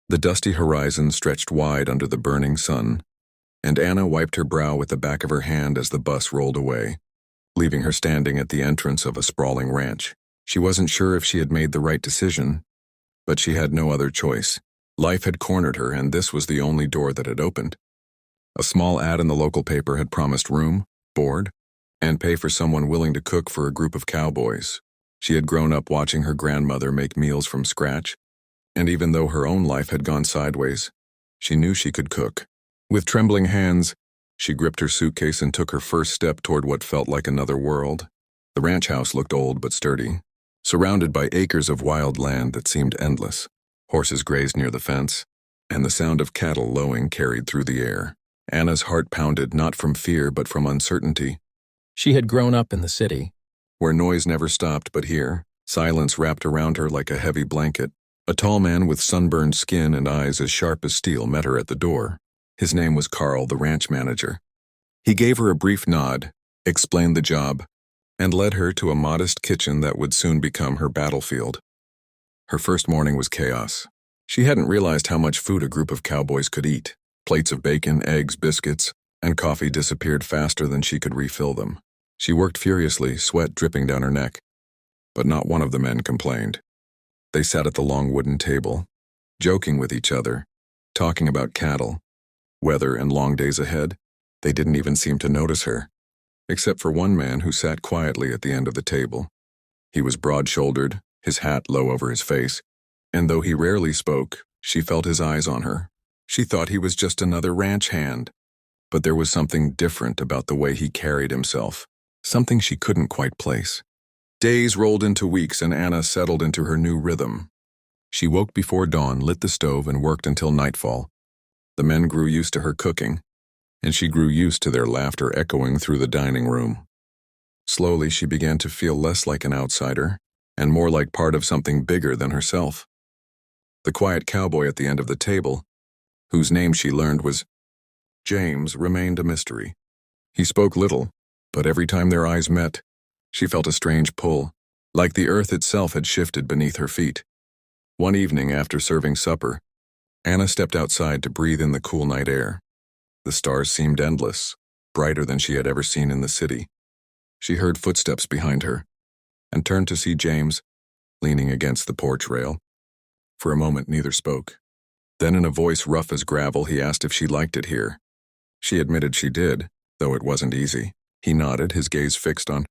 The dusty horizon stretched wide under the burning sun, and Anna wiped her brow with the back of her hand as the bus rolled away, leaving her standing at the entrance of a sprawling ranch. She wasn't sure if she had made the right decision, but she had no other choice. Life had cornered her, and this was the only door that had opened. A small ad in the local paper had promised room, board, and pay for someone willing to cook for a group of cowboys. She had grown up watching her grandmother make meals from scratch, and even though her own life had gone sideways, she knew she could cook. With trembling hands, she gripped her suitcase and took her first step toward what felt like another world. The ranch house looked old but sturdy, surrounded by acres of wild land that seemed endless. Horses grazed near the fence, and the sound of cattle lowing carried through the air. Anna's heart pounded not from fear but from uncertainty. She had grown up in the city, where noise never stopped, but here, silence wrapped around her like a heavy blanket. A tall man with sunburned skin and eyes as sharp as steel met her at the door. His name was Carl, the ranch manager. He gave her a brief nod, explained the job, and led her to a modest kitchen that would soon become her battlefield. Her first morning was chaos. She hadn't realized how much food a group of cowboys could eat. Plates of bacon, eggs, biscuits, and coffee disappeared faster than she could refill them. She worked furiously, sweat dripping down her neck. But not one of the men complained. They sat at the long wooden table, joking with each other, talking about cattle, weather, and long days ahead. They didn't even seem to notice her, except for one man who sat quietly at the end of the table. He was broad-shouldered, his hat low over his face, and though he rarely spoke, she felt his eyes on her. She thought he was just another ranch hand, but there was something different about the way he carried himself, something she couldn't quite place. Days rolled into weeks, and Anna settled into her new rhythm. She woke before dawn, lit the stove, and worked until nightfall. The men grew used to her cooking, and she grew used to their laughter echoing through the dining room. Slowly, she began to feel less like an outsider, and more like part of something bigger than herself. The quiet cowboy at the end of the table, whose name she learned was James, remained a mystery. He spoke little, but every time their eyes met, she felt a strange pull, like the earth itself had shifted beneath her feet. One evening after serving supper, Anna stepped outside to breathe in the cool night air. The stars seemed endless, brighter than she had ever seen in the city. She heard footsteps behind her, and turned to see James, leaning against the porch rail. For a moment, neither spoke. Then in a voice rough as gravel, he asked if she liked it here. She admitted she did, though it wasn't easy. He nodded, his gaze fixed on